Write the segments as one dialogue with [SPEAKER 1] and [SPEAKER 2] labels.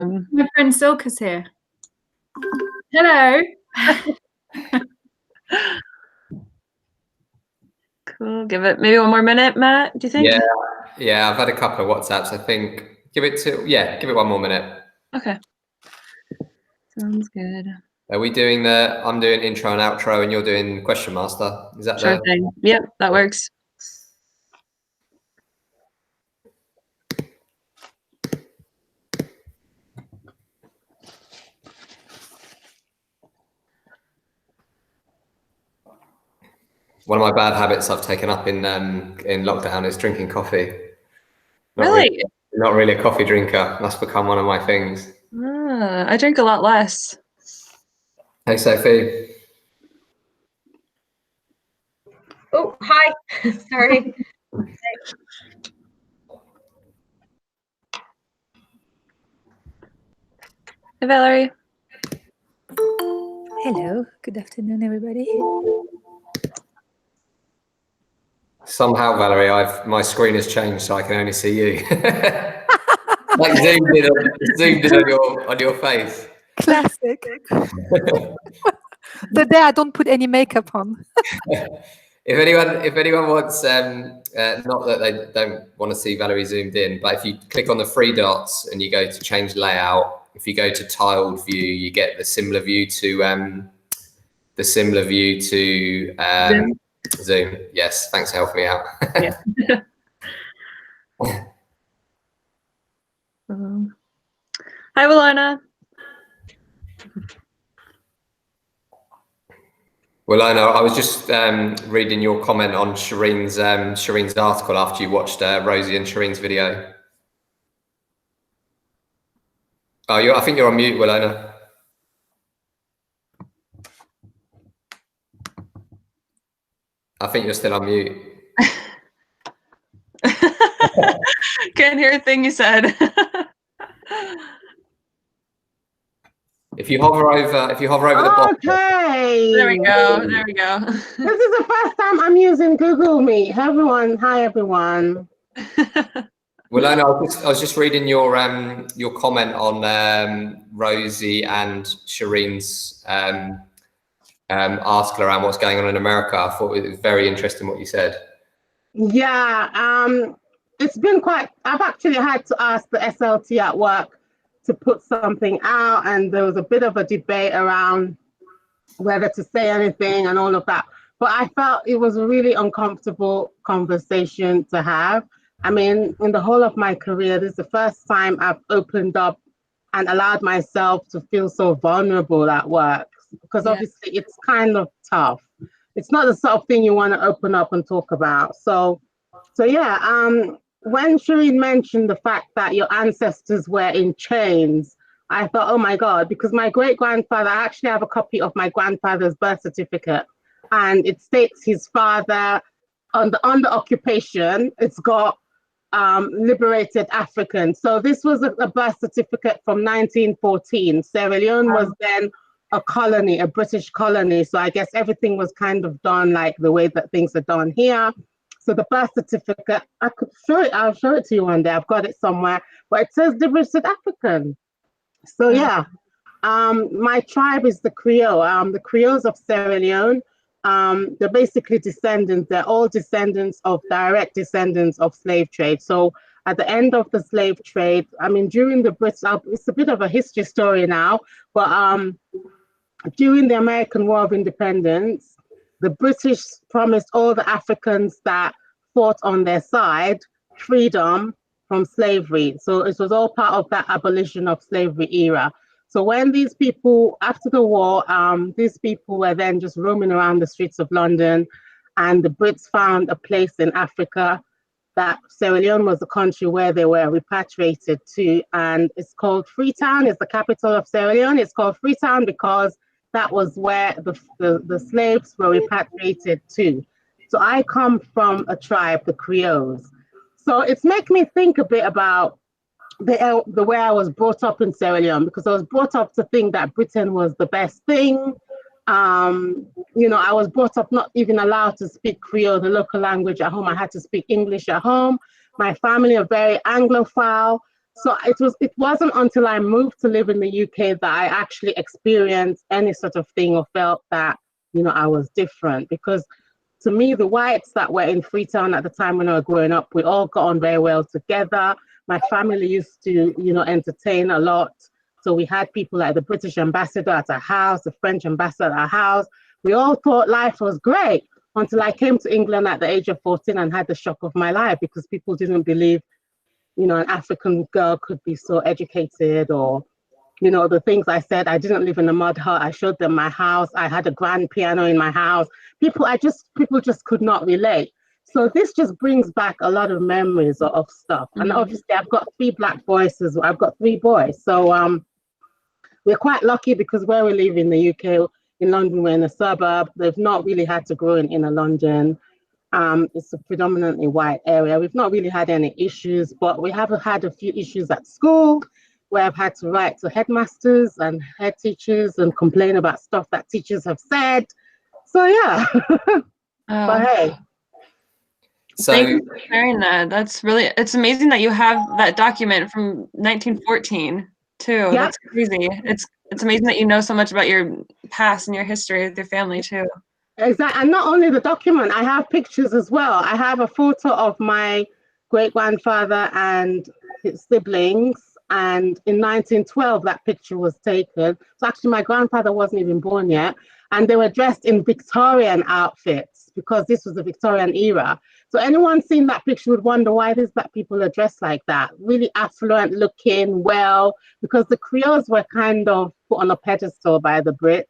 [SPEAKER 1] My friend Silka's here. Hello.
[SPEAKER 2] Cool. Give it maybe 1 more minute, Matt. Do you think?
[SPEAKER 3] Yeah. I've had a couple of WhatsApps. I think give it 1 more minute.
[SPEAKER 2] Okay. Sounds good.
[SPEAKER 3] Are we doing I'm doing intro and outro, and you're doing question master? Is that
[SPEAKER 2] sure thing? Yep, that works.
[SPEAKER 3] One of my bad habits I've taken up in lockdown is drinking coffee.
[SPEAKER 2] Really?
[SPEAKER 3] Not really a coffee drinker. That's become one of my things.
[SPEAKER 2] I drink a lot less.
[SPEAKER 3] Hey, Sophie.
[SPEAKER 4] Oh, hi. Sorry.
[SPEAKER 2] Hey, Valerie.
[SPEAKER 5] Hello. Good afternoon, everybody.
[SPEAKER 3] Somehow, Valerie, my screen has changed, so I can only see you. Like zoomed in on your face.
[SPEAKER 5] Classic. Today I don't put any makeup on.
[SPEAKER 3] If anyone wants, not that they don't want to see Valerie zoomed in, but if you click on the 3 dots and you go to change layout, if you go to tiled view, you get the similar view to Zoom. Yes, thanks for helping me out.
[SPEAKER 2] Yeah. Hi, Walona.
[SPEAKER 3] Well, I know. I was just reading your comment on Shireen's article after you watched Rosie and Shireen's video. Oh, I think you're on mute, Walona. I think you're still on mute.
[SPEAKER 2] Can't hear a thing you said.
[SPEAKER 3] If you hover over the bottom.
[SPEAKER 6] Okay.
[SPEAKER 2] There we go.
[SPEAKER 6] This is the first time I'm using Google Meet. Hi everyone.
[SPEAKER 3] Well, I was just reading your comment on Rosie and Shireen's article around what's going on in America. I thought it was very interesting what you said.
[SPEAKER 6] Yeah, it's been I've actually had to ask the SLT at work to put something out, and there was a bit of a debate around whether to say anything and all of that. But I felt it was a really uncomfortable conversation to have. I mean, in the whole of my career, this is the first time I've opened up and allowed myself to feel so vulnerable at work, because obviously it's kind of tough. It's not the sort of thing you want to open up and talk about. So yeah, when Shireen mentioned the fact that your ancestors were in chains, I thought, oh my God, because my great-grandfather, I actually have a copy of my grandfather's birth certificate, and it states his father under occupation. It's got liberated African. So this was a birth certificate from 1914. Sierra Leone was then a colony, a British colony. So I guess everything was kind of done like the way that things are done here. So the birth certificate, I could show it. I'll show it to you one day. I've got it somewhere, but it says liberated African. So yeah, my tribe is the Creole. The Creoles of Sierra Leone. They're basically descendants. They're all direct descendants of slave trade. So at the end of the slave trade, I mean, during the Brits, it's a bit of a history story now, but during the American War of Independence, the British promised all the Africans that fought on their side freedom from slavery. So it was all part of that abolition of slavery era. So when these people, after the war, these people were then just roaming around the streets of London, and the Brits found a place in Africa that Sierra Leone was the country where they were repatriated to, and it's called Freetown. It's the capital of Sierra Leone. It's called Freetown because that was where the slaves were repatriated to. So I come from a tribe, the Creoles. So it's made me think a bit about the way I was brought up in Sierra Leone, because I was brought up to think that Britain was the best thing. You know, I was brought up not even allowed to speak Creole, the local language at home. I had to speak English at home. My family are very Anglophile. So it wasn't until I moved to live in the UK that I actually experienced any sort of thing or felt that, you know, I was different. Because to me, the whites that were in Freetown at the time when I was growing up, we all got on very well together. My family used to, you know, entertain a lot. So we had people like the British ambassador at our house, the French ambassador at our house. We all thought life was great until I came to England at the age of 14 and had the shock of my life, because people didn't believe, you know, an African girl could be so educated, or, you know, the things I said. I didn't live in a mud hut. I showed them my house. I had a grand piano in my house. People just could not relate. So this just brings back a lot of memories of stuff. And obviously I've got 3 black boys I've got 3 boys. So we're quite lucky because where we live in the UK, in London, we're in a suburb. They've not really had to grow in inner London. It's a predominantly white area. We've not really had any issues, but we have had a few issues at school where I've had to write to headmasters and head teachers and complain about stuff that teachers have said. So yeah, but hey.
[SPEAKER 3] So
[SPEAKER 2] Thank you for sharing that. That's really, it's amazing that you have that document from 1914 too.
[SPEAKER 6] Yep.
[SPEAKER 2] That's crazy. It's amazing that you know so much about your past and your history with your family too.
[SPEAKER 6] Exactly. And not only the document, I have pictures as well. I have a photo of my great-grandfather and his siblings. And in 1912, that picture was taken. So actually, my grandfather wasn't even born yet. And they were dressed in Victorian outfits because this was the Victorian era. So anyone seeing that picture would wonder why these black people are dressed like that. Really affluent looking, well, because the Creoles were kind of put on a pedestal by the Brits.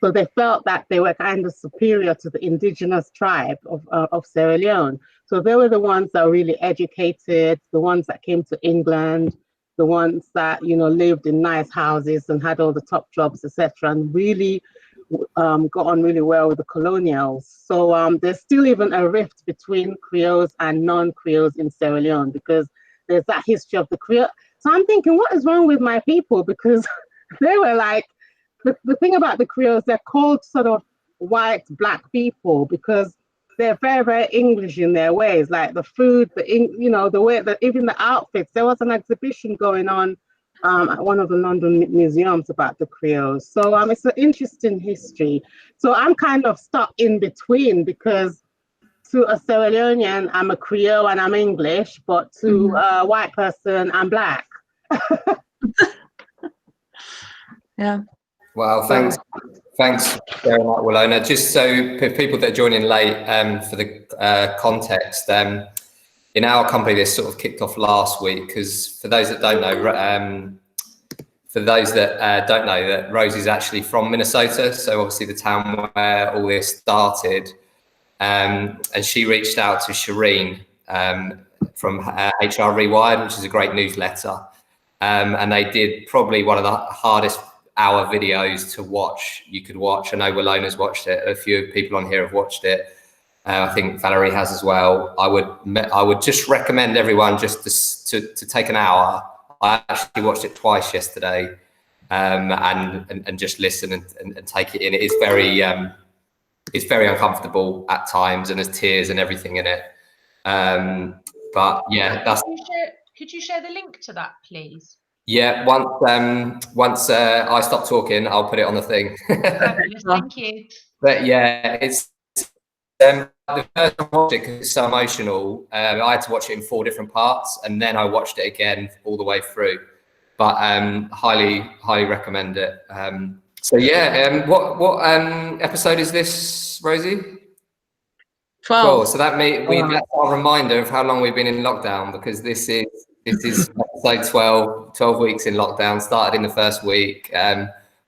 [SPEAKER 6] So they felt that they were kind of superior to the indigenous tribe of Sierra Leone. So they were the ones that were really educated, the ones that came to England, the ones that, you know, lived in nice houses and had all the top jobs, etc., and really got on really well with the colonials. So there's still even a rift between Creoles and non-Creoles in Sierra Leone because there's that history of the Creole. So I'm thinking, what is wrong with my people? Because they were like, the thing about the Creoles, they're called sort of white black people because they're very, very English in their ways, like the food, you know, the way that even the outfits. There was an exhibition going on at one of the London museums about the Creoles. So it's an interesting history. So I'm kind of stuck in between because to a Sierra Leonean, I'm a Creole and I'm English, but to a white person, I'm black.
[SPEAKER 2] Yeah.
[SPEAKER 3] Well, thanks for sharing that, Willona. Just so for people that are joining late, for the context, in our company, this sort of kicked off last week because for those that don't know, that Rose is actually from Minnesota, so obviously the town where all this started, and she reached out to Shireen from HR Rewired, which is a great newsletter, and they did probably one of the hardest hour videos to watch. You could watch. I know Willona's watched it. A few people on here have watched it. I think Valerie has as well. I would just recommend everyone just to take an hour. I actually watched it twice yesterday, and just listen and take it in. It is it's very uncomfortable at times, and there's tears and everything in it. But yeah, that's.
[SPEAKER 7] Could you share the link to that, please?
[SPEAKER 3] Yeah, once I stop talking, I'll put it on the thing.
[SPEAKER 7] Fabulous, thank you.
[SPEAKER 3] But yeah, it's the first time I watched it because it's so emotional. I had to watch it in 4 different parts, and then I watched it again all the way through. But highly recommend it. So yeah, what episode is this, Rosie?
[SPEAKER 2] 12.
[SPEAKER 3] So that's our reminder of how long we've been in lockdown, because this is episode 12 weeks in lockdown, started in the first week.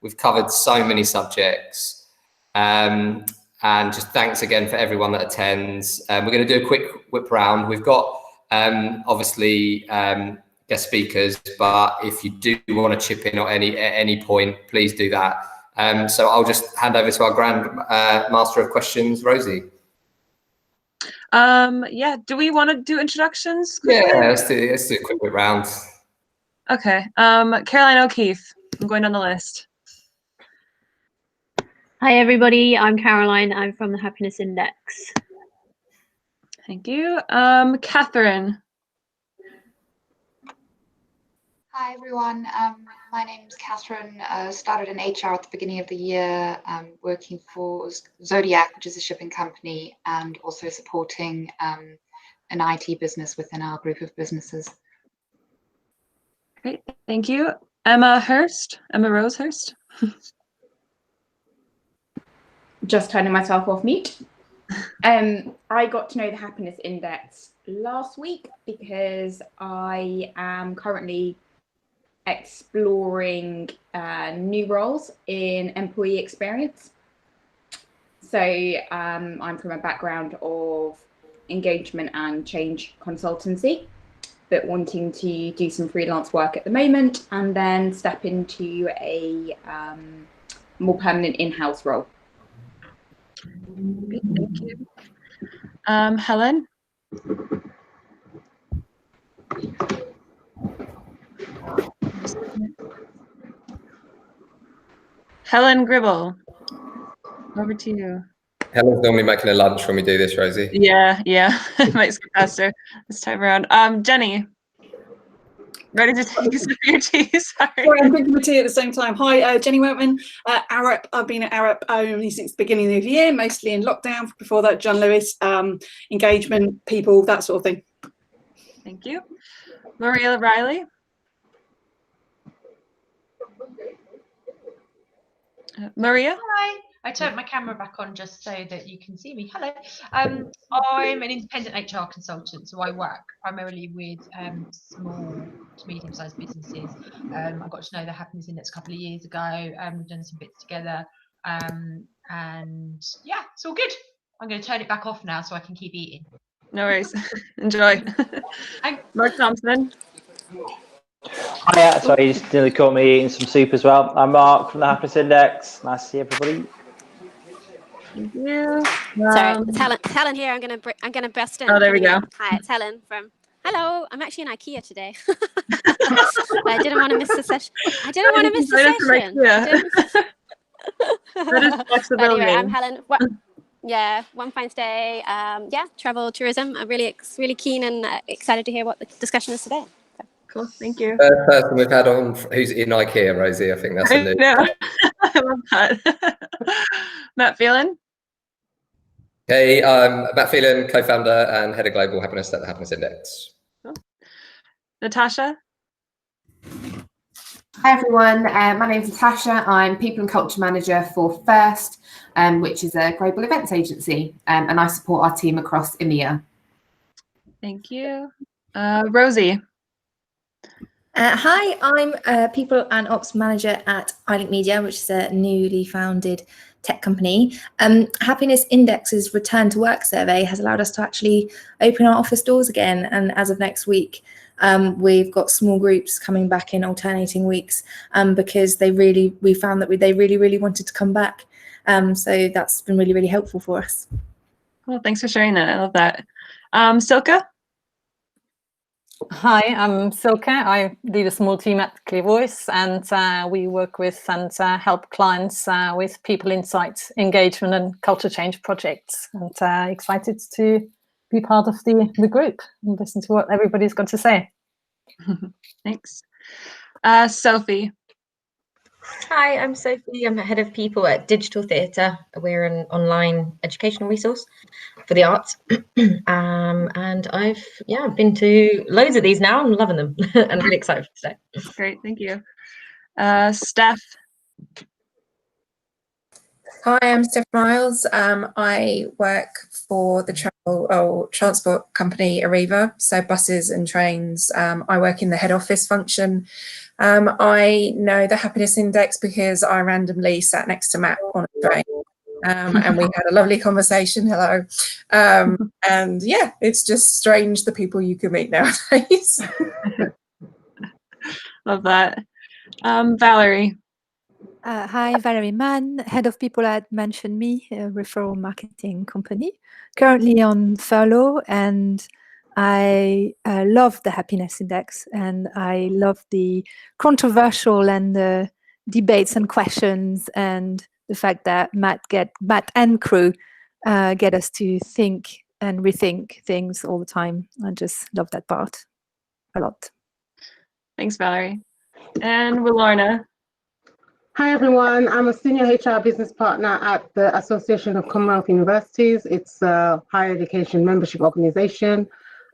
[SPEAKER 3] We've covered so many subjects. And just thanks again for everyone that attends. We're going to do a quick whip round. We've got obviously guest speakers, but if you do want to chip in at any point, please do that. So I'll just hand over to our grand master of questions, Rosie.
[SPEAKER 2] Yeah, do we want to do introductions quickly?
[SPEAKER 3] Yeah, let's do a quick whip round.
[SPEAKER 2] Okay. Caroline O'Keefe, I'm going down the list.
[SPEAKER 8] Hi everybody, I'm Caroline. I'm from the Happiness Index.
[SPEAKER 2] Thank you. Catherine.
[SPEAKER 9] Hi everyone, my name is Catherine. Started in HR at the beginning of the year, working for Zodiac, which is a shipping company, and also supporting an IT business within our group of businesses.
[SPEAKER 2] Great, thank you. Emma Rose Hurst.
[SPEAKER 10] Just turning myself off mute. I got to know the Happiness Index last week because I am currently exploring new roles in employee experience. So I'm from a background of engagement and change consultancy, but wanting to do some freelance work at the moment and then step into a more permanent in-house role.
[SPEAKER 2] Great, thank you. Helen? Helen Gribble, over to you.
[SPEAKER 3] Helen's normally making a lunch when we do this, Rosie.
[SPEAKER 2] Yeah, it might skip faster this time around. Jenny, ready to take a sip of your tea? Sorry.
[SPEAKER 11] Sorry, I'm drinking my tea at the same time. Hi, Jenny Weltman, Arup. I've been at Arup only since the beginning of the year, mostly in lockdown. Before that, John Lewis, engagement, people, that sort of thing.
[SPEAKER 2] Thank you. Maria Riley. Maria?
[SPEAKER 7] Hi. I turned my camera back on just so that you can see me. Hello. I'm an independent HR consultant, so I work primarily with small to medium-sized businesses. I got to know the Happiness Index a couple of years ago. We've done some bits together, and yeah, it's all good. I'm going to turn it back off now so I can keep eating.
[SPEAKER 2] No worries. Enjoy. Mark Thompson.
[SPEAKER 12] Hiya, sorry, you just nearly caught me eating some soup as well. I'm Mark from the Happiness Index. Nice to see everybody.
[SPEAKER 2] Thank you.
[SPEAKER 13] Sorry, it's Helen here. I'm gonna burst in.
[SPEAKER 2] Oh, there we go.
[SPEAKER 13] Hi, it's Helen from. Hello, I'm actually in IKEA today. I didn't want to miss the session. I didn't want to miss the session.
[SPEAKER 2] That is flexibility.
[SPEAKER 13] Anyway, I'm Helen. Yeah, one fine day. Yeah, travel, tourism. I'm really keen and excited to hear what the discussion is today.
[SPEAKER 2] Cool, thank you.
[SPEAKER 3] First person we've had on who's in IKEA, Rosie. I think that's a new.
[SPEAKER 2] I love that. Matt Phelan.
[SPEAKER 3] Hey, I'm Matt Phelan, co-founder and head of global happiness at the Happiness Index.
[SPEAKER 2] Cool. Natasha.
[SPEAKER 14] Hi everyone, my name is Natasha. I'm People and Culture Manager for First, which is a global events agency, and I support our team across EMEA.
[SPEAKER 2] Thank you. Rosie.
[SPEAKER 15] Hi, I'm People and Ops Manager at iLink Media, which is a newly founded tech company. Happiness Index's return to work survey has allowed us to actually open our office doors again, and as of next week, we've got small groups coming back in alternating weeks because we found that they really wanted to come back. So that's been really helpful for us.
[SPEAKER 2] Well, thanks for sharing that. I love that. Silke?
[SPEAKER 16] Hi, I'm Silke. I lead a small team at Clear Voice, and we work with and help clients with people insights, engagement and culture change projects. And excited to be part of the group and listen to what everybody's got to say.
[SPEAKER 2] Thanks. Sophie.
[SPEAKER 4] Hi, I'm Sophie. I'm head of people at Digital Theatre. We're an online educational resource for the arts. And I've been to loads of these now. I'm loving them and really excited for today.
[SPEAKER 2] Great, thank you. Steph.
[SPEAKER 17] Hi, I'm Steph Miles. I work for the transport company Arriva, so buses and trains. I work in the head office function. I know the Happiness Index because I randomly sat next to Matt on a train, and we had a lovely conversation. Hello. And yeah, it's just strange the people you can meet nowadays.
[SPEAKER 2] Love that. Valerie.
[SPEAKER 5] Hi, Valerie Mann, head of people at Mention Me, a referral marketing company, currently on furlough, and I love the Happiness Index, and I love the controversial and the debates and questions, and the fact that Matt and crew get us to think and rethink things all the time. I just love that part a lot.
[SPEAKER 2] Thanks, Valerie. And Wilorna.
[SPEAKER 6] Hi, everyone. I'm a senior HR business partner at the Association of Commonwealth Universities. It's a higher education membership organization,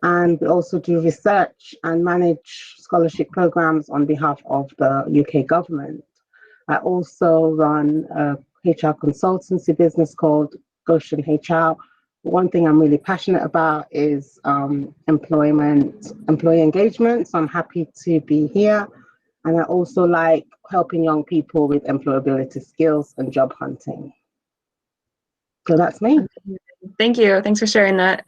[SPEAKER 6] and we also do research and manage scholarship programs on behalf of the UK government. I also run a HR consultancy business called Goshen HR. One thing I'm really passionate about is employee engagement, so I'm happy to be here. And I also like helping young people with employability skills and job hunting. So that's me.
[SPEAKER 2] Thank you. Thanks for sharing that.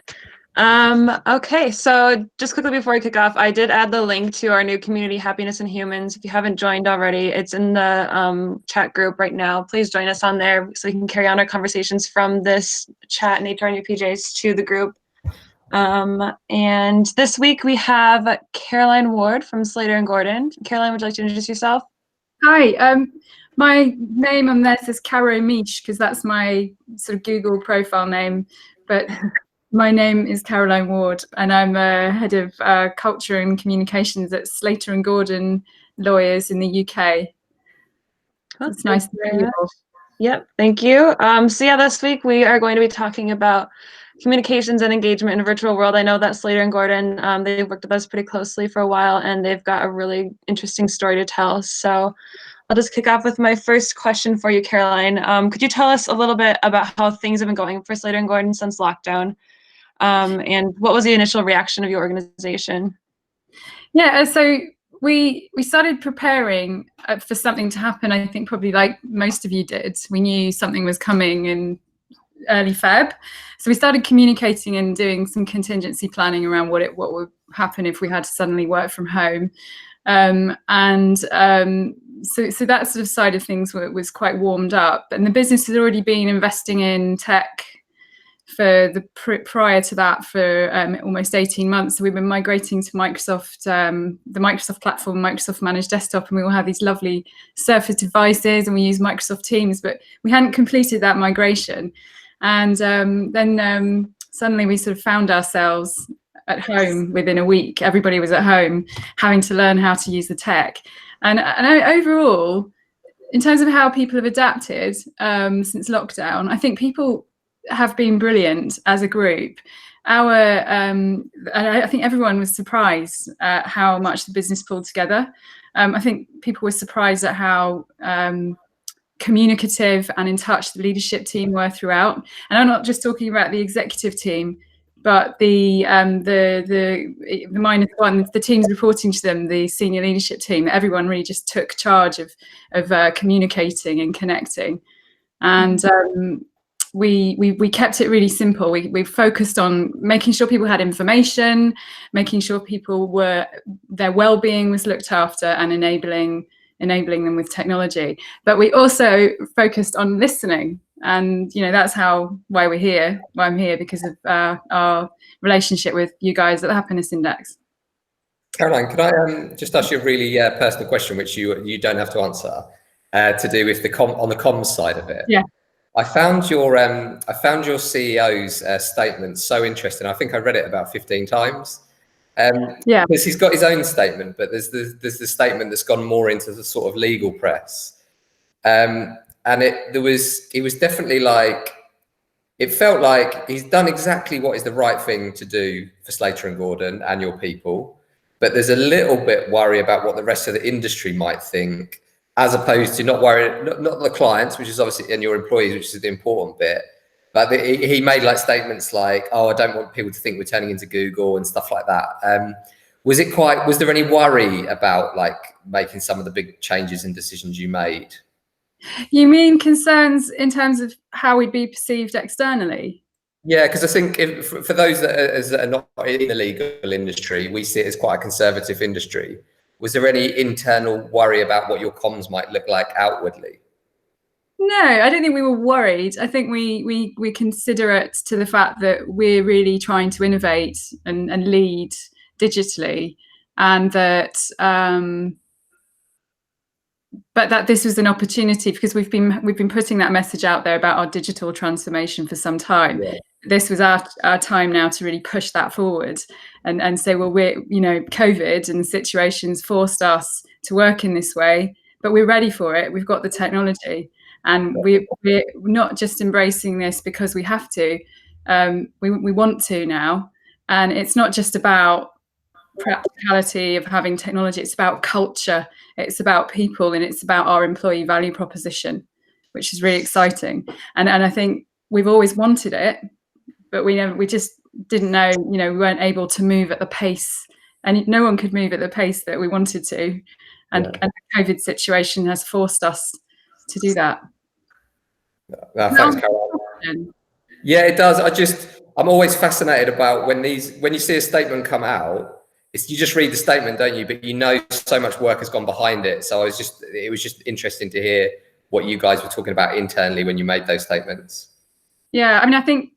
[SPEAKER 2] Okay, so just quickly before we kick off, I did add the link to our new community, Happiness in Humans. If you haven't joined already, it's in the chat group right now. Please join us on there so we can carry on our conversations from this chat and HR and UPJs to the group. And this week we have Caroline Ward from Slater and Gordon. Caroline, would you like to introduce yourself?
[SPEAKER 1] Hi, my name on there says Caro Mish because that's my sort of Google profile name, but my name is Caroline Ward and I'm head of culture and communications at Slater and Gordon Lawyers in the UK.
[SPEAKER 2] Cool.
[SPEAKER 1] It's nice to meet you all.
[SPEAKER 2] Yep, thank you. So yeah, this week we are going to be talking about communications and engagement in a virtual world. I know that Slater and Gordon, they've worked with us pretty closely for a while and they've got a really interesting story to tell. So I'll just kick off with my first question for you, Caroline. Could you tell us a little bit about how things have been going for Slater and Gordon since lockdown? And what was the initial reaction of your organization?
[SPEAKER 1] Yeah, so we started preparing for something to happen, I think probably like most of you did. We knew something was coming in early Feb. So we started communicating and doing some contingency planning around what would happen if we had to suddenly work from home. So that sort of side of things was quite warmed up. And the business had already been investing in tech for the prior to that for almost 18 months. So we've been migrating to Microsoft, the Microsoft platform, Microsoft Managed Desktop, and we all have these lovely Surface devices and we use Microsoft Teams, but we hadn't completed that migration. And then suddenly we sort of found ourselves at home within a week. Everybody was at home having to learn how to use the tech. And overall, in terms of how people have adapted since lockdown, I think people have been brilliant as a group. And I think everyone was surprised at how much the business pulled together. I think people were surprised at how communicative and in touch the leadership team were throughout. And I'm not just talking about the executive team, but the minus one, the teams reporting to them, the senior leadership team. Everyone really just took charge of communicating and connecting. And we kept it really simple. We focused on making sure people had information, making sure their well-being was looked after, and enabling them with technology. But we also focused on listening, and that's why we're here. Why I'm here, because of our relationship with you guys at the Happiness Index.
[SPEAKER 3] Caroline, could I just ask you a really personal question, which you don't have to answer, to do with on the comms side of it?
[SPEAKER 1] Yeah.
[SPEAKER 3] I found your CEO's statement so interesting. I think I read it about 15 times.
[SPEAKER 1] Yeah,
[SPEAKER 3] because he's got his own statement, but there's the statement that's gone more into the sort of legal press, and it was definitely like, it felt like he's done exactly what is the right thing to do for Slater and Gordon and your people, but there's a little bit worry about what the rest of the industry might think, as opposed to not the clients, which is obviously, and your employees, which is the important bit. But he made like statements like, "Oh, I don't want people to think we're turning into Google," and stuff like that. Was there any worry about like making some of the big changes and decisions you made?
[SPEAKER 1] You mean concerns in terms of how we'd be perceived externally?
[SPEAKER 3] Yeah, because I think for those that are not in the legal industry, we see it as quite a conservative industry. Was there any internal worry about what your comms might look like outwardly?
[SPEAKER 1] No, I don't think we were worried. I think we considerate to the fact that we're really trying to innovate and lead digitally, and that but that this was an opportunity, because we've been putting that message out there about our digital transformation for some time. Yeah. This was our time now to really push that forward and say, well, we're, COVID and the situations forced us to work in this way, but we're ready for it. We've got the technology, and we're not just embracing this because we have to. We want to now, and it's not just about practicality of having technology. It's about culture, it's about people, and it's about our employee value proposition, which is really exciting. And I think we've always wanted it, but we just didn't know, we weren't able to move at the pace, and no one could move at the pace that we wanted to. And the COVID situation has forced us to do that.
[SPEAKER 3] Thanks, Caroline. Yeah, it does. I'm always fascinated about when you see a statement come out, you just read the statement, don't you? But so much work has gone behind it. So it was just interesting to hear what you guys were talking about internally when you made those statements.
[SPEAKER 1] Yeah, I mean, I think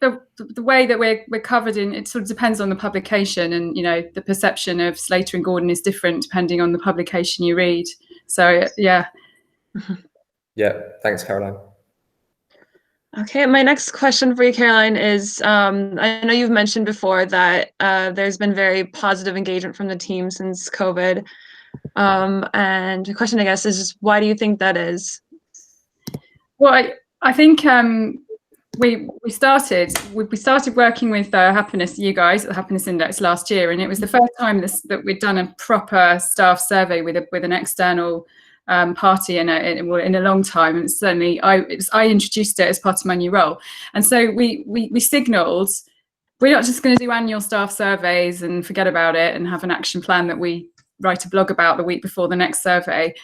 [SPEAKER 1] the way that we're covered in it sort of depends on the publication, and the perception of Slater and Gordon is different depending on the publication you read. So yeah.
[SPEAKER 3] Yeah, thanks, Caroline.
[SPEAKER 2] Okay, my next question for you, Caroline, is I know you've mentioned before that there's been very positive engagement from the team since COVID. And the question, I guess, is just why do you think that is?
[SPEAKER 1] Well, I think we started working with Happiness, you guys, at the Happiness Index last year, and it was the first time that we'd done a proper staff survey with an external party in a long time. And certainly I introduced it as part of my new role, and so we signalled we're not just going to do annual staff surveys and forget about it and have an action plan that we write a blog about the week before the next survey.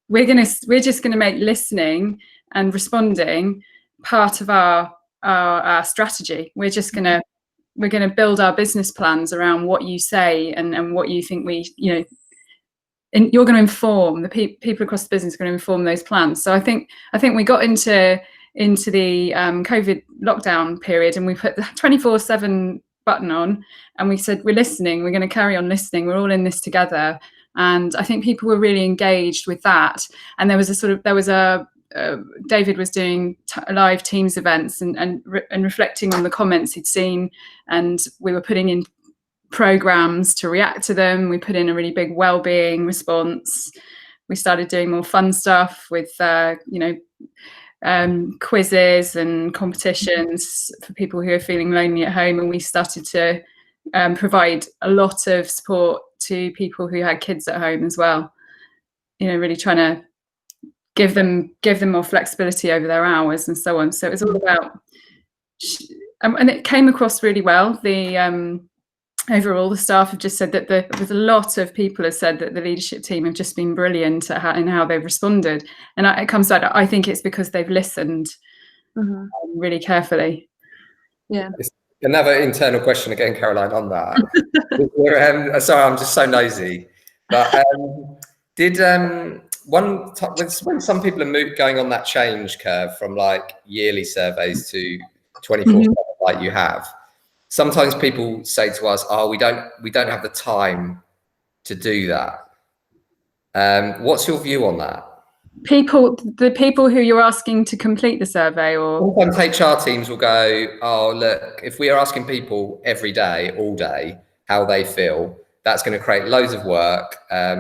[SPEAKER 1] We're just going to make listening and responding part of our strategy. We're going to build our business plans around what you say and what you think and you're going to inform the people across the business are going to inform those plans. So I think we got into the COVID lockdown period, and we put the 24/7 button on, and we said, we're listening, we're going to carry on listening, we're all in this together. And I think people were really engaged with that. And David was doing live Teams events and reflecting on the comments he'd seen, and we were putting in programs to react to them. We put in a really big well-being response. We started doing more fun stuff with quizzes and competitions for people who are feeling lonely at home, and we started to provide a lot of support to people who had kids at home as well, really trying to give them more flexibility over their hours and so on. So it was all about and it came across really well. Overall, the staff have just said that there's a lot of people have said that the leadership team have just been brilliant in how they've responded. And it comes back, I think it's because they've listened really carefully.
[SPEAKER 2] Yeah.
[SPEAKER 3] Another internal question again, Caroline, on that. Sorry, I'm just so nosy. But when some people are going on that change curve from like yearly surveys to 24/7 like you have, sometimes people say to us, "Oh, we don't have the time to do that." What's your view on that?
[SPEAKER 1] The people who you're asking to complete the survey, or
[SPEAKER 3] sometimes HR teams will go, "Oh, look, if we are asking people every day, all day, how they feel, that's going to create loads of work.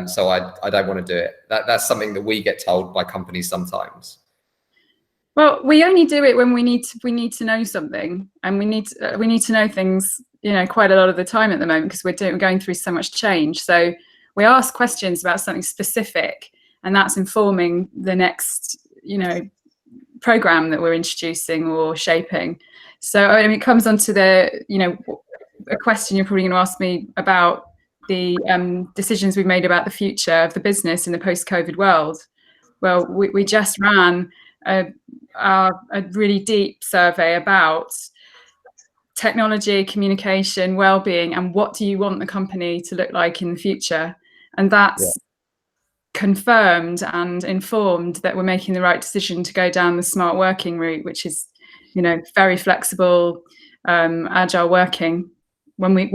[SPEAKER 3] So I don't want to do it." That's something that we get told by companies sometimes.
[SPEAKER 1] Well, we only do it when we need to know something, and we need to know things, quite a lot of the time at the moment, because we're going through so much change. So we ask questions about something specific, and that's informing the next, program that we're introducing or shaping. So it comes onto a question you're probably going to ask me about the decisions we've made about the future of the business in the post-COVID world. Well, we just ran a really deep survey about technology, communication, well-being, and what do you want the company to look like in the future. And that's confirmed and informed that we're making the right decision to go down the smart working route, which is, very flexible, agile working when we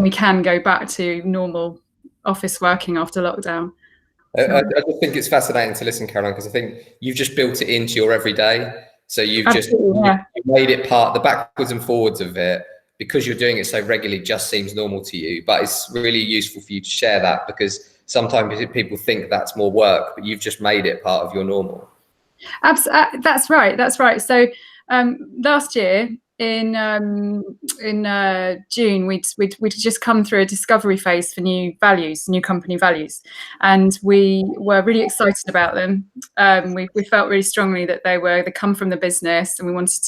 [SPEAKER 1] can go back to normal office working after lockdown.
[SPEAKER 3] I just think it's fascinating to listen, Caroline, because I think you've just built it into your everyday. So you've you made it part, the backwards and forwards of it, because you're doing it so regularly, just seems normal to you. But it's really useful for you to share that, because sometimes people think that's more work, but you've just made it part of your normal.
[SPEAKER 1] That's right. That's right. So last year in June, we'd just come through a discovery phase for new company values, and we were really excited about them. We felt really strongly that they come from the business, and we wanted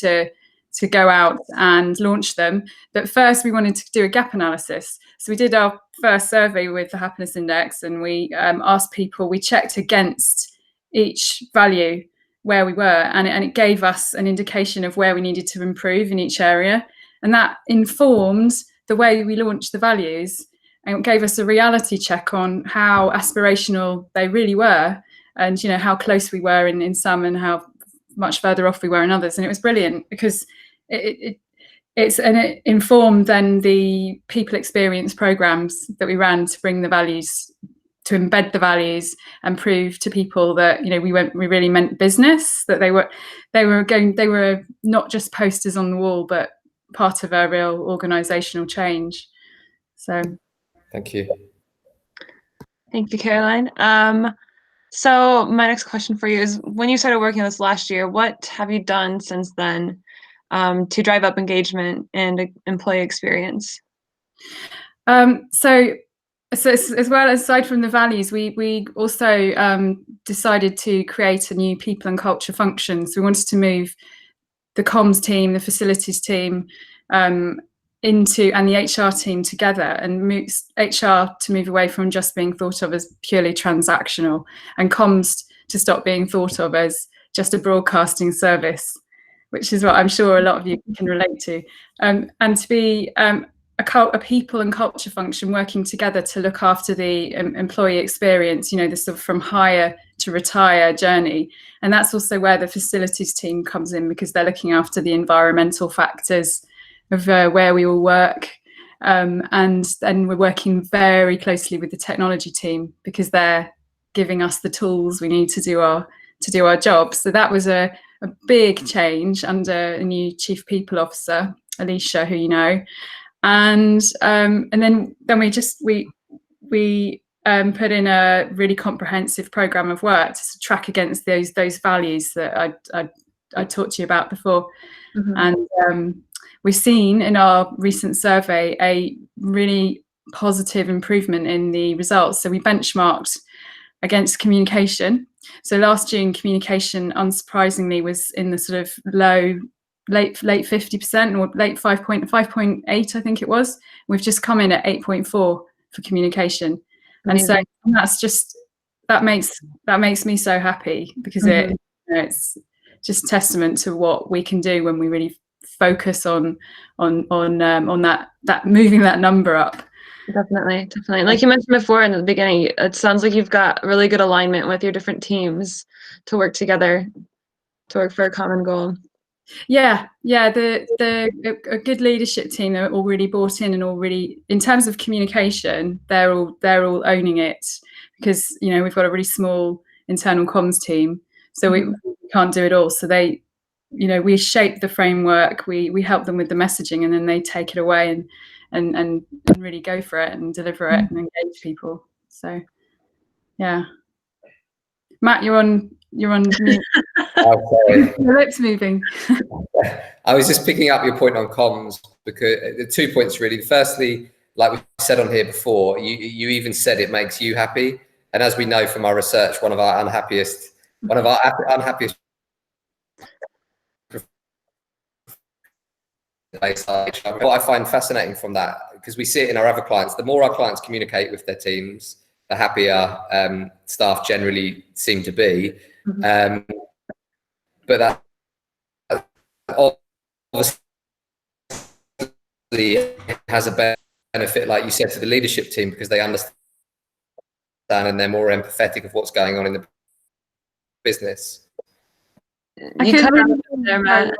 [SPEAKER 1] to go out and launch them. But first, we wanted to do a gap analysis. So we did our first survey with the Happiness Index, and we asked people. We checked against each value where we were, and it gave us an indication of where we needed to improve in each area, and that informed the way we launched the values, and it gave us a reality check on how aspirational they really were, and how close we were in some, and how much further off we were in others. And it was brilliant, because it informed then the people experience programs that we ran to bring the values, to embed the values and prove to people that we really meant business, that they were not just posters on the wall, but part of our real organizational change. So
[SPEAKER 3] thank you.
[SPEAKER 2] Thank you, Caroline. So my next question for you is, when you started working on this last year, what have you done since then to drive up engagement and employee experience?
[SPEAKER 1] So as well, aside from the values, we also decided to create a new people and culture function. So we wanted to move the comms team, the facilities team, and the HR team together, and move HR to move away from just being thought of as purely transactional, and comms to stop being thought of as just a broadcasting service, which is what I'm sure a lot of you can relate to, and to be a people and culture function working together to look after the employee experience, the sort of from hire to retire journey. And that's also where the facilities team comes in, because they're looking after the environmental factors of where we all work. And we're working very closely with the technology team, because they're giving us the tools we need to do our job. So that was a big change under a new chief people officer, Alicia, who you know. And then we put in a really comprehensive program of work to track against those values that I talked to you about before. Mm-hmm. And we've seen in our recent survey a really positive improvement in the results. So we benchmarked against communication. So last June, communication, unsurprisingly, was in the sort of late 50% or late 5.8, I think it was. We've just come in at 8.4 for communication. Amazing. And so that's just, that makes me so happy, because mm-hmm. It's just testament to what we can do when we really focus on that moving that number up.
[SPEAKER 2] Definitely. Like you mentioned before in the beginning, it sounds like you've got really good alignment with your different teams to work together, to work for a common goal.
[SPEAKER 1] Yeah. A good leadership team, they're all really bought in, and all really, in terms of communication, they're all owning it, because we've got a really small internal comms team, so mm-hmm. we can't do it all. So they, we shape the framework, we help them with the messaging, and then they take it away and really go for it and deliver it and engage people. So yeah, Matt, you're on mute.
[SPEAKER 3] Oh, sorry.
[SPEAKER 1] Your lips moving.
[SPEAKER 3] I was just picking up your point on comms, because the 2 points really. Firstly, like we said on here before, you even said it makes you happy, and as we know from our research, one of our unhappiest what I find fascinating from that, because we see it in our other clients, the more our clients communicate with their teams, the happier staff generally seem to be. Mm-hmm. But that obviously has a benefit, like you said, to the leadership team, because they understand and they're more empathetic of what's going on in the business.
[SPEAKER 1] I couldn't there, Matt,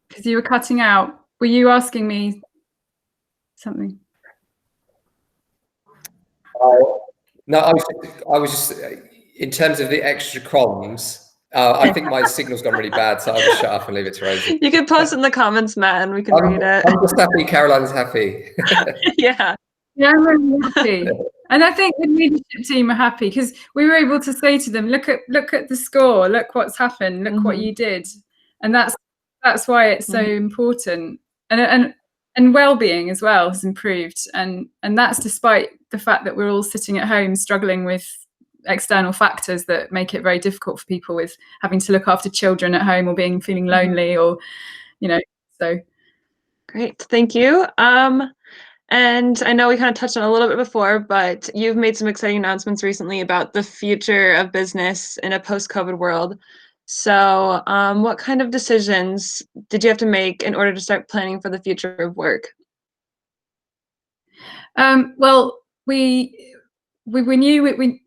[SPEAKER 1] because you were cutting out. Were you asking me something?
[SPEAKER 3] No, I was just In terms of the extra comms, I think my signal's gone really bad, so I'll just shut up and leave it to Rosie.
[SPEAKER 2] You can post in the comments, Matt, and we can read it.
[SPEAKER 3] I'm just happy Caroline's happy.
[SPEAKER 2] Yeah.
[SPEAKER 1] Yeah, I'm really happy. And I think the leadership team are happy because we were able to say to them, look at the score, look what's happened, look what you did. And that's why it's so important. And well-being as well has improved. And that's despite the fact that we're all sitting at home struggling with external factors that make it very difficult for people with having to look after children at home or feeling lonely or, so.
[SPEAKER 2] Great, thank you. And I know we kind of touched on it a little bit before, but you've made some exciting announcements recently about the future of business in a post-COVID world. So what kind of decisions did you have to make in order to start planning for the future of work?
[SPEAKER 1] Well, we knew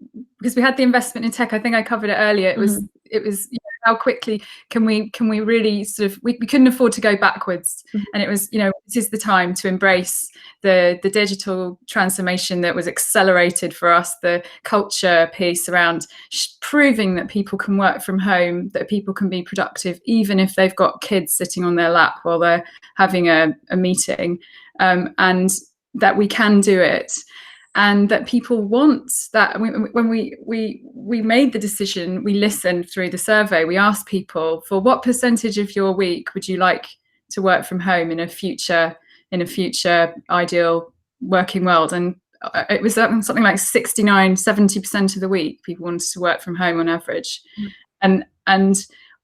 [SPEAKER 1] because we had the investment in tech. I think I covered it earlier. It was how quickly can we really sort of we couldn't afford to go backwards, and it was this is the time to embrace the digital transformation that was accelerated for us, the culture piece around proving that people can work from home, that people can be productive even if they've got kids sitting on their lap while they're having a meeting, and that we can do it. And that people want that. When we made the decision, we listened through the survey. We asked people, for what percentage of your week would you like to work from home in a future ideal working world? And it was something like 69-70% of the week people wanted to work from home on average. And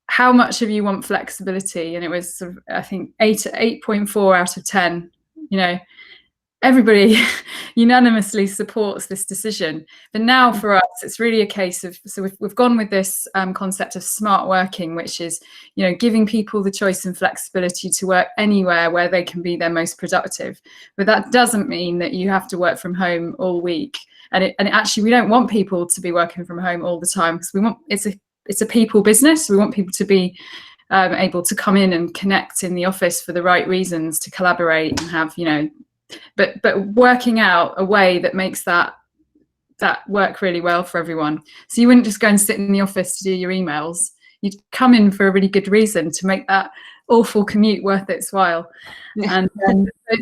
[SPEAKER 1] how much of you want flexibility? And it was sort of, I think 8.4 out of 10. Everybody unanimously supports this decision. But now for us, it's really a case of, so we've gone with this concept of smart working, which is, giving people the choice and flexibility to work anywhere where they can be their most productive. But that doesn't mean that you have to work from home all week. And actually, we don't want people to be working from home all the time, because it's a people business. We want people to be able to come in and connect in the office for the right reasons, to collaborate and have, but working out a way that makes that work really well for everyone. So you wouldn't just go and sit in the office to do your emails. You'd come in for a really good reason to make that awful commute worth its while. And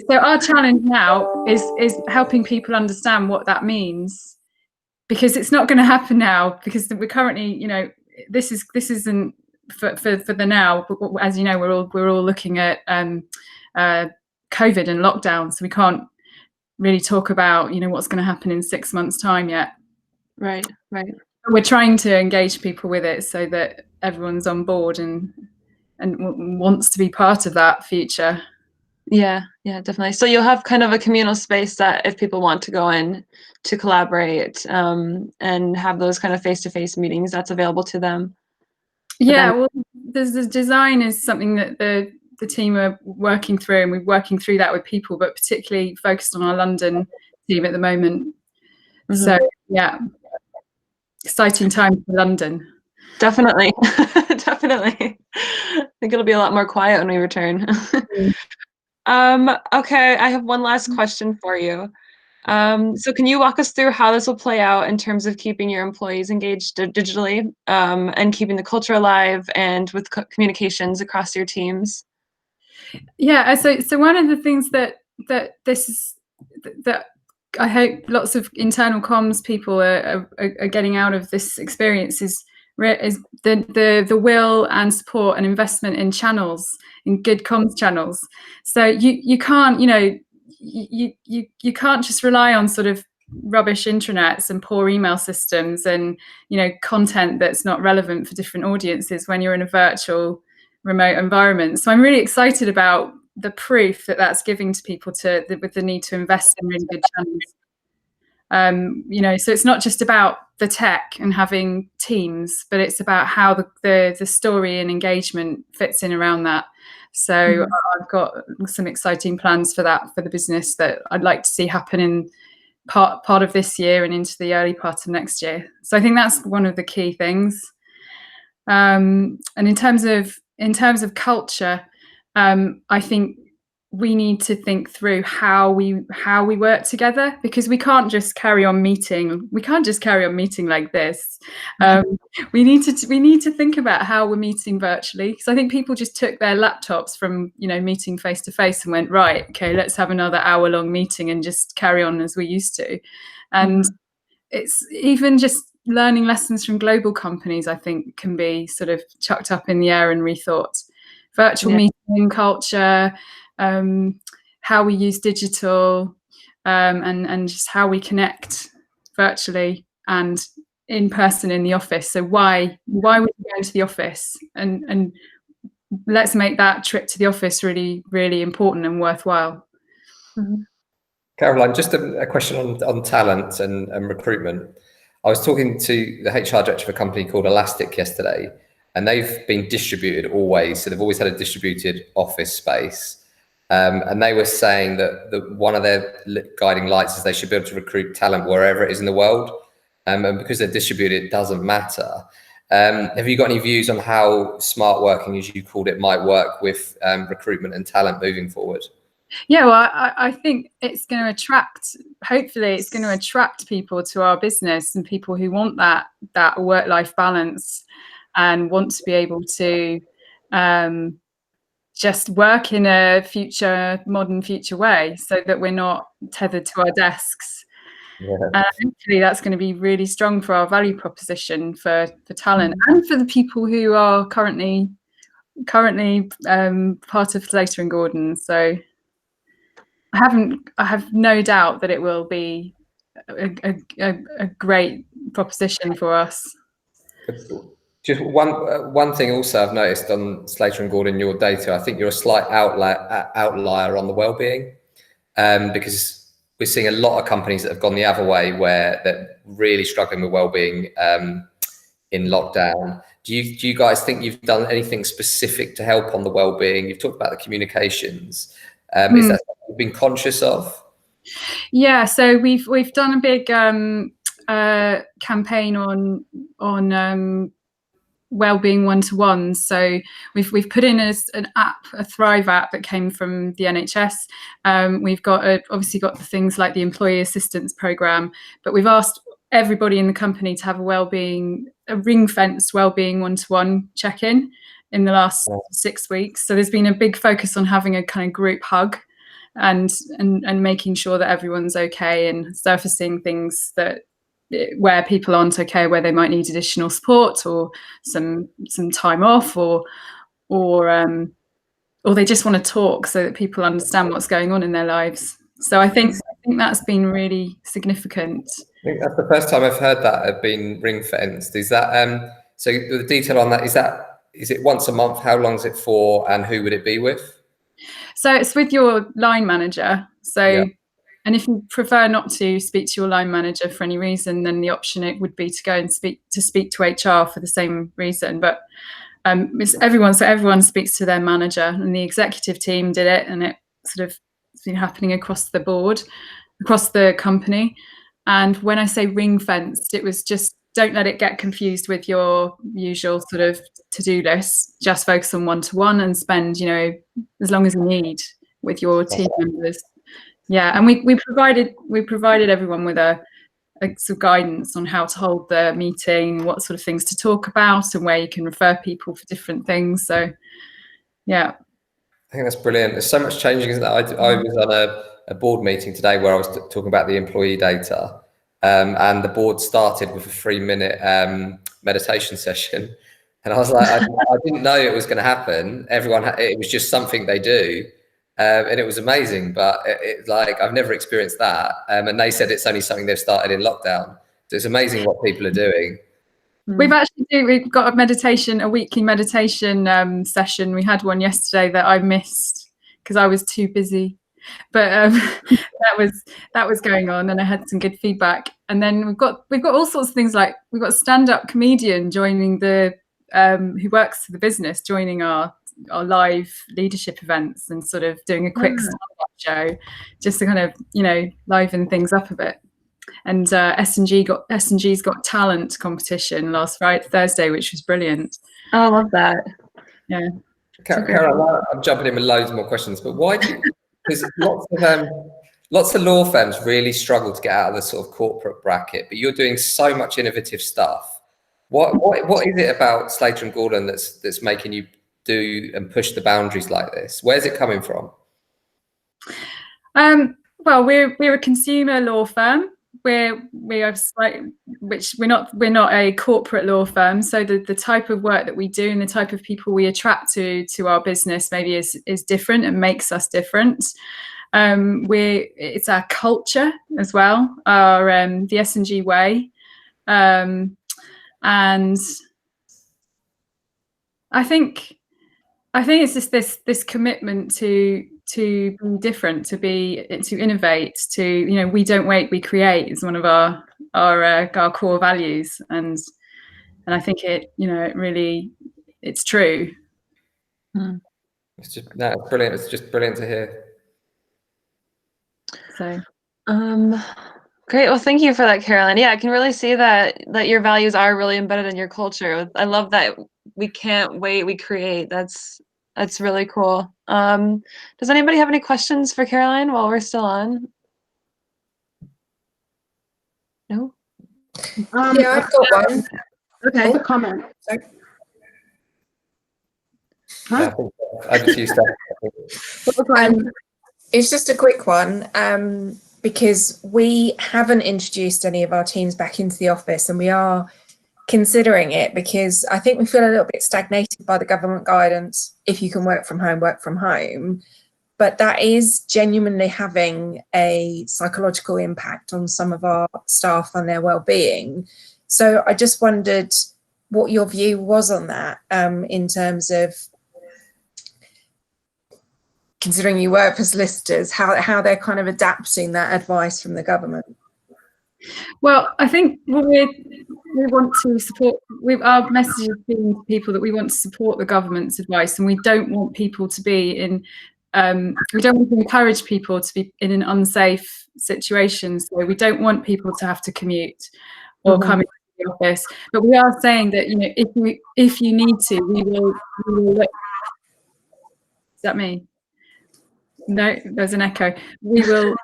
[SPEAKER 1] so our challenge now is helping people understand what that means, because it's not going to happen now, because we're currently, this isn't for the now. As you know, we're all looking at COVID and lockdown, so we can't really talk about what's going to happen in 6 months' time yet.
[SPEAKER 2] Right.
[SPEAKER 1] We're trying to engage people with it so that everyone's on board and wants to be part of that future.
[SPEAKER 2] Yeah, definitely. So you'll have kind of a communal space that if people want to go in to collaborate and have those kind of face-to-face meetings, that's available to them.
[SPEAKER 1] Yeah, well, the design is something that the team are working through, and we're working through that with people, but particularly focused on our London team at the moment. So yeah, exciting time for London.
[SPEAKER 2] Definitely. Definitely. I think it'll be a lot more quiet when we return. Okay, I have one last question for you. So can you walk us through how this will play out in terms of keeping your employees engaged digitally, and keeping the culture alive and with communications across your teams?
[SPEAKER 1] Yeah, so one of the things that I hope lots of internal comms people are getting out of this experience is the will and support and investment in channels, in good comms channels. So you can't you can't just rely on sort of rubbish intranets and poor email systems and content that's not relevant for different audiences when you're in a virtual remote environment. So I'm really excited about the proof that that's giving to people with the need to invest in really good channels. So it's not just about the tech and having teams, but it's about how the story and engagement fits in around that. So I've got some exciting plans for that, for the business, that I'd like to see happen in part of this year and into the early part of next year. So I think that's one of the key things. And in terms of culture, I think we need to think through how we work together, because we can't just carry on meeting. We can't just carry on meeting like this. We need to think about how we're meeting virtually, because I think people just took their laptops from, you know, meeting face to face and went, right, okay, let's have another hour-long meeting and just carry on as we used to. And it's even just learning lessons from global companies, I think, can be sort of chucked up in the air and rethought. Virtual meeting culture, how we use digital, and just how we connect virtually and in person in the office. So why would we go to the office, and let's make that trip to the office really, really important and worthwhile.
[SPEAKER 3] Caroline, just a question on talent and recruitment. I was talking to the HR director of a company called Elastic yesterday, and they've been distributed always. So they've always had a distributed office space. And they were saying that one of their guiding lights is they should be able to recruit talent wherever it is in the world. And because they're distributed, it doesn't matter. Have you got any views on how smart working, as you called it, might work with recruitment and talent moving forward?
[SPEAKER 1] Yeah, well, I think it's going to attract, hopefully it's going to attract people to our business, and people who want that work-life balance and want to be able to just work in a modern future way, so that we're not tethered to our desks. And hopefully that's going to be really strong for our value proposition for talent and for the people who are currently part of Slater and Gordon. So I have no doubt that it will be a great proposition for us.
[SPEAKER 3] Just one thing also I've noticed on Slater and Gordon, your data, I think you're a slight outlier on the well-being, because we're seeing a lot of companies that have gone the other way, where they're really struggling with well-being in lockdown. Do you guys think you've done anything specific to help on the well-being? You've talked about the communications. Is that something you've been conscious of?
[SPEAKER 1] Yeah, so we've done a big campaign on wellbeing one-to-ones. So we've put in an app, a Thrive app that came from the NHS. We've got obviously got the things like the employee assistance program, but we've asked everybody in the company to have a ring-fenced wellbeing one-to-one check-in in the last 6 weeks. So there's been a big focus on having a kind of group hug and making sure that everyone's okay, and surfacing things where people aren't okay, where they might need additional support or some time off, or they just want to talk, so that people understand what's going on in their lives. So I think that's been really significant.
[SPEAKER 3] I think that's the first time I've heard that have been ring fenced. Is that so? The detail on that, is it once a month? How long is it for, and who would it be with?
[SPEAKER 1] So it's with your line manager. So, and if you prefer not to speak to your line manager for any reason, then the option it would be to go and speak to HR for the same reason. But it's everyone speaks to their manager, and the executive team did it, and it's been happening across the board, across the company. And when I say ring fenced, it was just, don't let it get confused with your usual sort of to-do list. Just focus on one-to-one and spend, as long as you need with your team members. Yeah, and we provided everyone with a sort of guidance on how to hold the meeting, what sort of things to talk about, and where you can refer people for different things. So, yeah.
[SPEAKER 3] I think that's brilliant. There's so much changing, isn't there? I was on a board meeting today where I was talking about the employee data. And the board started with a 3-minute meditation session, and I was like, I didn't know it was going to happen. It was just something they do, and it was amazing. But I've never experienced that. And they said it's only something they've started in lockdown. So it's amazing what people are doing.
[SPEAKER 1] We've got a weekly meditation session. We had one yesterday that I missed because I was too busy. But that was going on, and I had some good feedback. And then we've got all sorts of things, like we've got a stand-up comedian joining who works for the business, joining our live leadership events and sort of doing a quick stand-up show, just to kind of liven things up a bit. And S&G's got talent competition last Thursday, which was brilliant.
[SPEAKER 2] Oh, I love that.
[SPEAKER 1] Yeah.
[SPEAKER 3] Carol, I'm jumping in with loads more questions, but why do because lots of law firms really struggle to get out of the sort of corporate bracket, but you're doing so much innovative stuff. What is it about Slater and Gordon that's making you do and push the boundaries like this? Where's it coming from?
[SPEAKER 1] Well, we're a consumer law firm. We're not a corporate law firm. So the type of work that we do and the type of people we attract to our business maybe is different and makes us different. It's our culture as well, the S&G way, and I think it's just this commitment to be different, to innovate, to we don't wait, we create is one of our core values, and I think it really it's true.
[SPEAKER 3] It's brilliant. It's just brilliant to hear.
[SPEAKER 1] So,
[SPEAKER 2] great. Well, thank you for that, Caroline. Yeah, I can really see that your values are really embedded in your culture. I love that we can't wait, we create. That's really cool. Does anybody have any questions for Caroline while we're still on? No?
[SPEAKER 17] Yeah, I've got one.
[SPEAKER 6] Okay. A comment.
[SPEAKER 17] Sorry.
[SPEAKER 3] Huh? I just used that.
[SPEAKER 17] It's just a quick one, because we haven't introduced any of our teams back into the office, and we are considering it because I think we feel a little bit stagnated by the government guidance. If you can work from home, work from home. But that is genuinely having a psychological impact on some of our staff and their well-being. So I just wondered what your view was on that, in terms of considering you work for solicitors, how they're kind of adapting that advice from the government.
[SPEAKER 1] Well, I think we want to support. Our message has been to people that we want to support the government's advice, and we don't want people to be in. We don't want to encourage people to be in an unsafe situation. So we don't want people to have to commute or come into the office. But we are saying that if you need to, we will look. Is that me? No, there's an echo. We will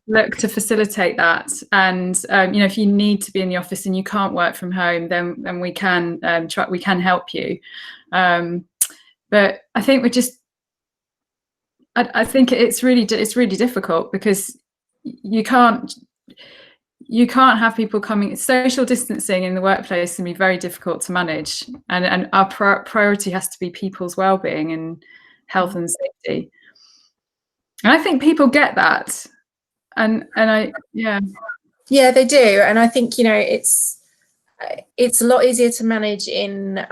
[SPEAKER 1] look to facilitate that, and if you need to be in the office and you can't work from home, then we can we can help you. But I think I think it's really difficult because you can't have people coming. Social distancing in the workplace can be very difficult to manage, and our priority has to be people's well-being and health and safety. And I think people get that. And
[SPEAKER 17] yeah, they do. And I think it's a lot easier to manage in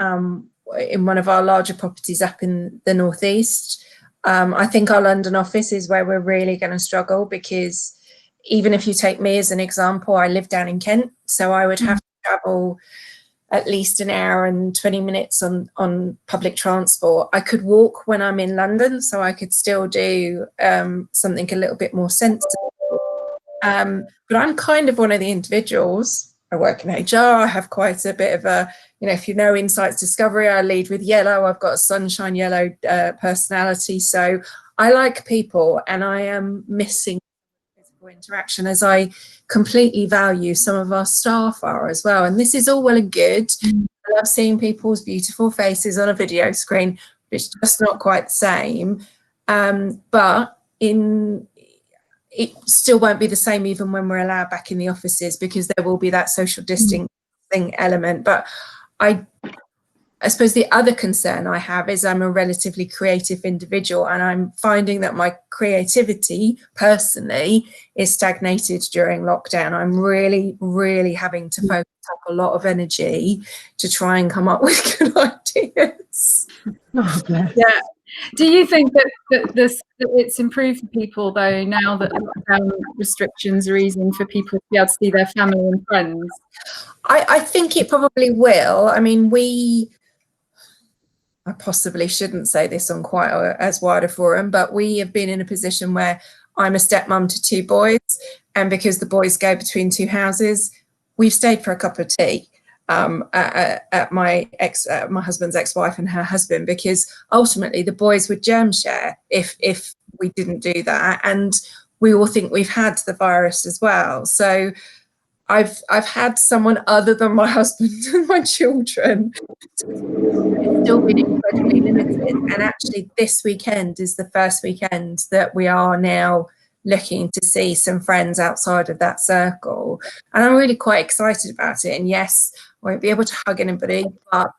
[SPEAKER 17] one of our larger properties up in the northeast. I think our London office is where we're really going to struggle, because even if you take me as an example, I live down in Kent, so I would have to travel at least an hour and 20 minutes on public transport. I could walk when I'm in London, so I could still do something a little bit more sensible. But I'm kind of one of the individuals. I work in HR. I have quite a bit of a, if you know Insights Discovery, I lead with yellow. I've got a sunshine yellow personality. So I like people, and I am missing physical interaction, as I completely value some of our staff are as well. And this is all well and good. I love seeing people's beautiful faces on a video screen, but it's just not quite the same. But it still won't be the same even when we're allowed back in the offices, because there will be that social distancing element. But I suppose the other concern I have is I'm a relatively creative individual, and I'm finding that my creativity personally is stagnated during lockdown. I'm really, really having to focus up a lot of energy to try and come up with good ideas.
[SPEAKER 6] Oh, bless.
[SPEAKER 1] Yeah. Do you think that it's improved for people, though, now that lockdown restrictions are easing, for people to be able to see their family and friends?
[SPEAKER 17] I think it probably will. I mean, I possibly shouldn't say this on quite as wide a forum, but we have been in a position where I'm a stepmom to 2 boys, and because the boys go between 2 houses, we've stayed for a cup of tea at my husband's ex-wife and her husband, because ultimately the boys would germ share if we didn't do that, and we all think we've had the virus as well. So I've had someone other than my husband and my children. It's still been incredibly limited, and actually this weekend is the first weekend that we are now looking to see some friends outside of that circle, and I'm really quite excited about it. And yes, I won't be able to hug anybody, but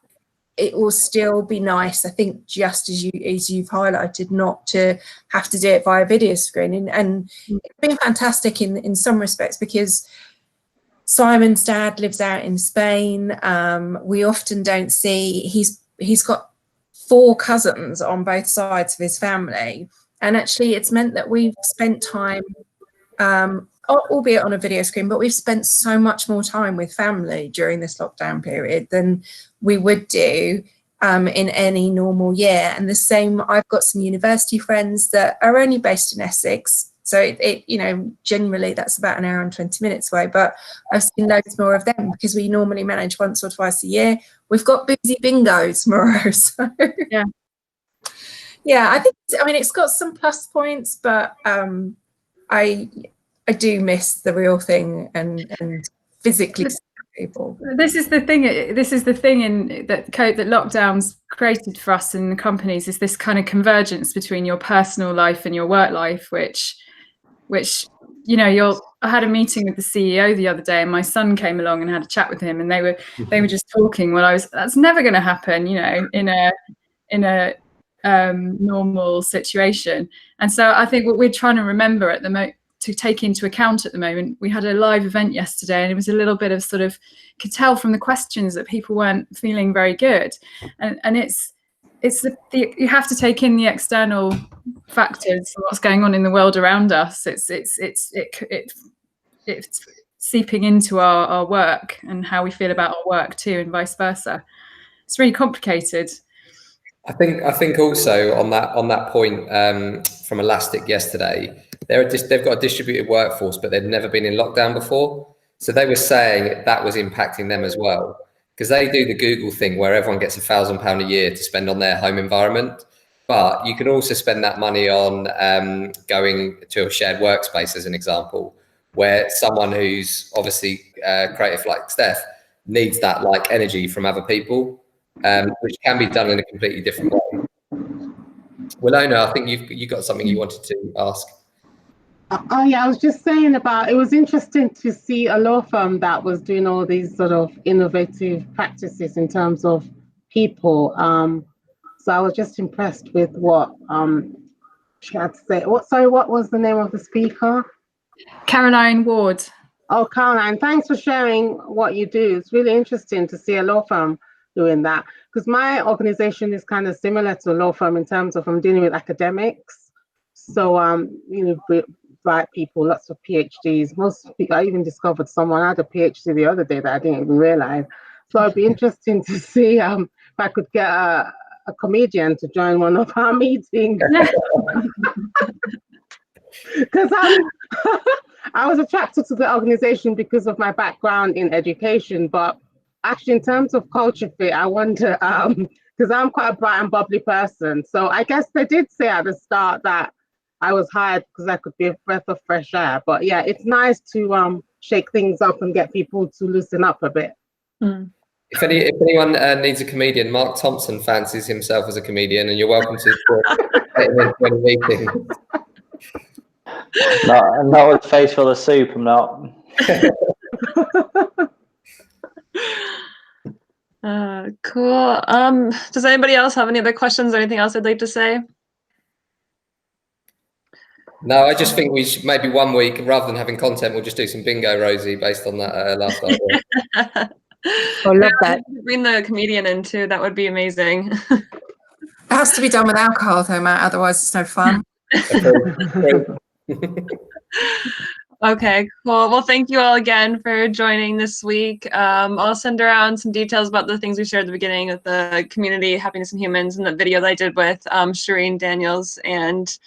[SPEAKER 17] it will still be nice, I think, just as you've highlighted, not to have to do it via video screen. And it's been fantastic in some respects, because Simon's dad lives out in Spain. We often don't see, he's got 4 cousins on both sides of his family, and actually it's meant that we've spent time, albeit on a video screen, but we've spent so much more time with family during this lockdown period than we would do in any normal year. And the same, I've got some university friends that are only based in Essex, so it you know, generally that's about an hour and 20 minutes away, but I've seen loads more of them because we normally manage once or twice a year. We've got boozy bingo tomorrow, so yeah, I mean it's got some plus points, but I do miss the real thing and physically people.
[SPEAKER 1] This is the thing in that lockdowns created for us in the companies, is this kind of convergence between your personal life and your work life, which you know, I had a meeting with the CEO the other day, and my son came along and had a chat with him, and they were just talking. Well, that's never going to happen, you know, in a normal situation. And so I think what we're trying to remember at the moment, to take into account at the moment, we had a live event yesterday, and it was a little bit of sort of, could tell from the questions that people weren't feeling very good, and it's you have to take in the external factors, what's going on in the world around us. It's seeping into our work and how we feel about our work too, and vice versa. It's really complicated.
[SPEAKER 3] I think also on that point from Elastic yesterday, they've got a distributed workforce, but they've never been in lockdown before. So they were saying that was impacting them as well, because they do the Google thing where everyone gets £1,000 a year to spend on their home environment. But you can also spend that money on going to a shared workspace, as an example, where someone who's obviously creative like Steph needs that like energy from other people, which can be done in a completely different way. Willona, I think you got something you wanted to ask.
[SPEAKER 6] Oh yeah, I was just saying about, it was interesting to see a law firm that was doing all these sort of innovative practices in terms of people. So I was just impressed with what she had to say. What was the name of the speaker?
[SPEAKER 1] Caroline Ward.
[SPEAKER 6] Oh, Caroline, thanks for sharing what you do. It's really interesting to see a law firm doing that, because my organization is kind of similar to a law firm in terms of I'm dealing with academics. So, you know, bright people, lots of PhDs. Most people, I even discovered someone had a PhD the other day that I didn't even realize. So it'd be interesting to see if I could get a comedian to join one of our meetings. Because I was attracted to the organization because of my background in education, but actually in terms of culture fit, I wonder, because I'm quite a bright and bubbly person. So I guess they did say at the start that I was hired because I could be a breath of fresh air. But yeah, it's nice to shake things up and get people to loosen up a bit.
[SPEAKER 1] Mm.
[SPEAKER 3] If anyone needs a comedian, Mark Thompson fancies himself as a comedian, and you're welcome to get him into any meeting.
[SPEAKER 12] Not with face full of soup, I'm not.
[SPEAKER 2] Cool. Does anybody else have any other questions or anything else they'd like to say?
[SPEAKER 3] No, I just think we should, maybe one week, rather than having content, we'll just do some bingo, Rosie, based on that last idea.
[SPEAKER 2] I love that. Bring the comedian in too. That would be amazing.
[SPEAKER 17] It has to be done with alcohol though, Matt, otherwise it's no fun.
[SPEAKER 2] Okay, cool. Well, thank you all again for joining this week. I'll send around some details about the things we shared at the beginning of the community, Happiness in Humans, and the video that I did with Shireen Daniels, and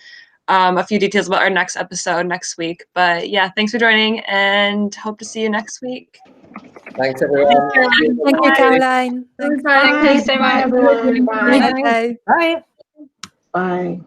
[SPEAKER 2] a few details about our next episode next week. But yeah, thanks for joining, and hope to see you next week.
[SPEAKER 3] Thanks, everyone.
[SPEAKER 5] Thank you, Caroline.
[SPEAKER 2] Thanks so much.
[SPEAKER 6] Bye, everyone. Bye.
[SPEAKER 5] Bye.
[SPEAKER 16] Bye.
[SPEAKER 6] Bye.